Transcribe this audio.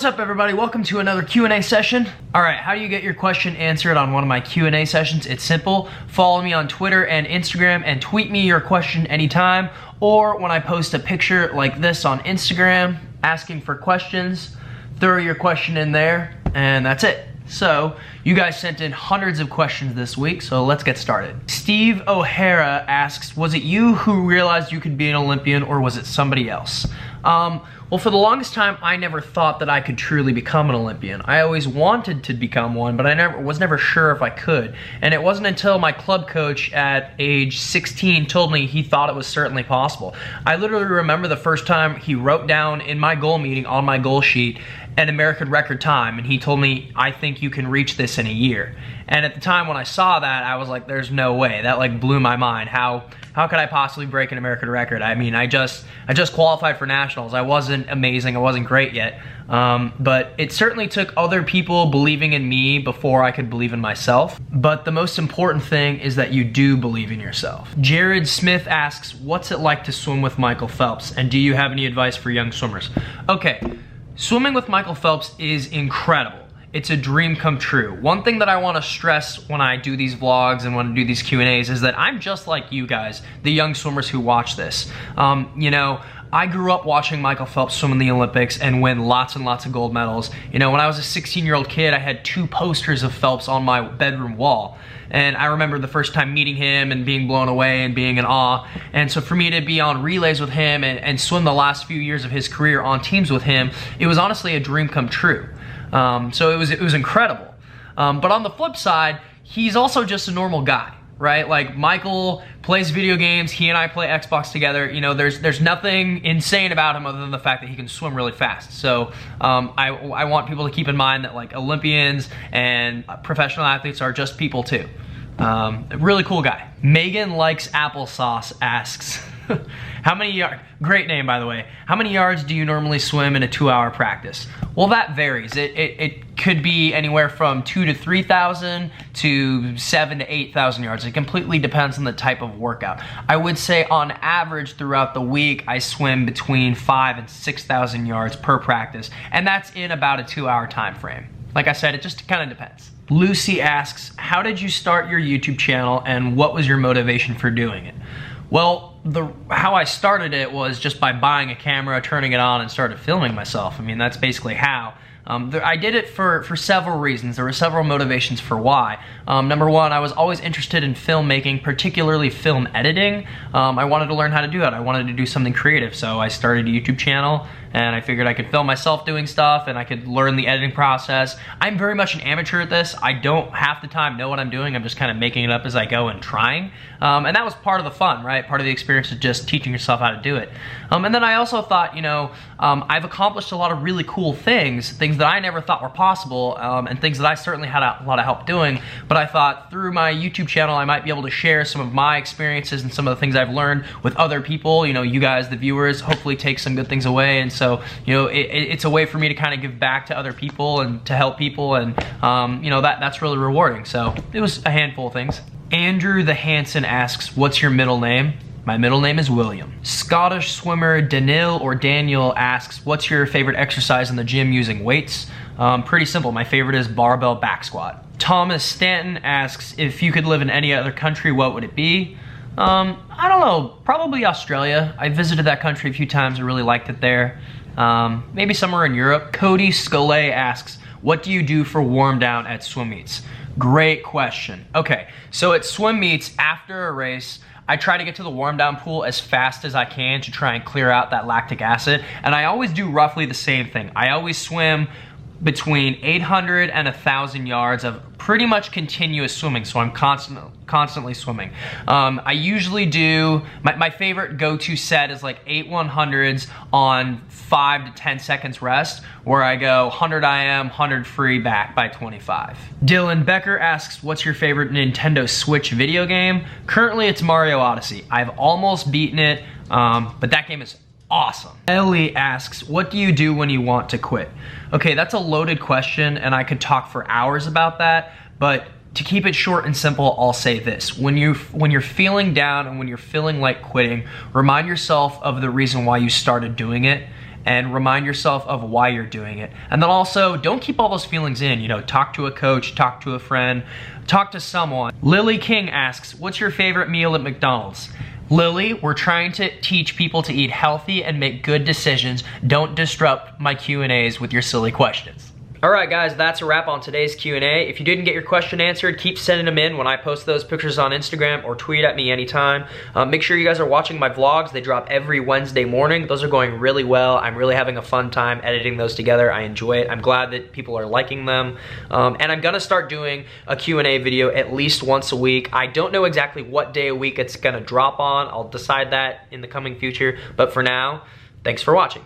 What's up, everybody? Welcome to another Q&A session. All right, how do you get your question answered on one of my Q&A sessions? It's simple. Follow me on Twitter and Instagram and tweet me your question anytime, or when I post a picture like this on Instagram asking for questions, throw your question in there, and that's it. So, you guys sent in hundreds of questions this week, so let's get started. Steve O'Hara asks, was it you who realized you could be an Olympian, or was it somebody else? Well, for the longest time, I never thought that I could truly become an Olympian. I always wanted to become one, but I was never sure if I could. And it wasn't until my club coach at age 16 told me he thought it was certainly possible. I literally remember the first time he wrote down in my goal meeting on my goal sheet an American record time, and he told me, I think you can reach this in a year. And at the time when I saw that, I was like, there's no way. That like blew my mind. How could I possibly break an American record? I mean, I just qualified for nationals. I wasn't amazing, I wasn't great yet. But it certainly took other people believing in me before I could believe in myself. But the most important thing is that you do believe in yourself. Jared Smith asks, what's it like to swim with Michael Phelps? And do you have any advice for young swimmers? Okay, swimming with Michael Phelps is incredible. It's a dream come true. One thing that I want to stress when I do these vlogs and when I do these Q&As is that I'm just like you guys, the young swimmers who watch this. You know, I grew up watching Michael Phelps swim in the Olympics and win lots and lots of gold medals. You know, when I was a 16-year-old kid, I had 2 posters of Phelps on my bedroom wall. And I remember the first time meeting him and being blown away and being in awe. And so for me to be on relays with him and swim the last few years of his career on teams with him, it was honestly a dream come true. So it was incredible. But on the flip side, he's also just a normal guy, right? Like Michael plays video games, he and I play Xbox together. You know, there's nothing insane about him other than the fact that he can swim really fast. So I want people to keep in mind that like Olympians and professional athletes are just people too. A really cool guy. Megan Likes Applesauce asks, how many yards, great name by the way, how many yards do you normally swim in a 2-hour practice? Well, that varies. It could be anywhere from 2,000 to 3,000 to 7,000 to 8,000 yards. It completely depends on the type of workout. I would say on average throughout the week, I swim between 5,000 and 6,000 yards per practice, and that's in about a 2-hour time frame. Like I said, it just kind of depends. Lucy asks, how did you start your YouTube channel and what was your motivation for doing it? Well, how I started it was just by buying a camera, turning it on, and started filming myself. I mean, that's basically how. I did it for several reasons. There were several motivations for why. Number one, I was always interested in filmmaking, particularly film editing. I wanted to learn how to do that. I wanted to do something creative, so I started a YouTube channel, and I figured I could film myself doing stuff, and I could learn the editing process. I'm very much an amateur at this. I don't half the time know what I'm doing. I'm just kind of making it up as I go and trying. And that was part of the fun, right? Part of the experience is just teaching yourself how to do it. And then I also thought, you know, I've accomplished a lot of really cool things that I never thought were possible, and things that I certainly had a lot of help doing. But I thought through my YouTube channel, I might be able to share some of my experiences and some of the things I've learned with other people. You know, you guys, the viewers, hopefully take some good things away. And so, you know, it's a way for me to kind of give back to other people and to help people. And, you know, that's really rewarding. So it was a handful of things. Andrew the Hanson asks, what's your middle name? My middle name is William. Scottish swimmer Daniel asks, what's your favorite exercise in the gym using weights? Pretty simple. My favorite is barbell back squat. Thomas Stanton asks, if you could live in any other country, what would it be? I don't know, probably Australia. I visited that country a few times. I really liked it there. Maybe somewhere in Europe. Cody Scalay asks, what do you do for warm down at swim meets? Great question. Okay, so at swim meets, after a race, I try to get to the warm down pool as fast as I can to try and clear out that lactic acid. And I always do roughly the same thing. I always swim between 800 and 1,000 yards of pretty much continuous swimming, so I'm constantly swimming. I usually do, my favorite go-to set is like 8 100s on 5 to 10 seconds rest, where I go 100 IM, 100 free back by 25. Dylan Becker asks, what's your favorite Nintendo Switch video game? Currently it's Mario Odyssey. I've almost beaten it, but that game is awesome. Ellie asks, what do you do when you want to quit? Okay, that's a loaded question and I could talk for hours about that, but to keep it short and simple, I'll say this. When you're feeling down and when you're feeling like quitting, remind yourself of the reason why you started doing it and remind yourself of why you're doing it. And then also, don't keep all those feelings in. You know, talk to a coach, talk to a friend, talk to someone. Lily King asks, what's your favorite meal at McDonald's? Lily, we're trying to teach people to eat healthy and make good decisions. Don't disrupt my Q&As with your silly questions. All right, guys, that's a wrap on today's Q&A. If you didn't get your question answered, keep sending them in when I post those pictures on Instagram or tweet at me anytime. Make sure you guys are watching my vlogs. They drop every Wednesday morning. Those are going really well. I'm really having a fun time editing those together. I enjoy it. I'm glad that people are liking them. And I'm gonna start doing a Q&A video at least once a week. I don't know exactly what day a week it's gonna drop on. I'll decide that in the coming future. But for now, thanks for watching.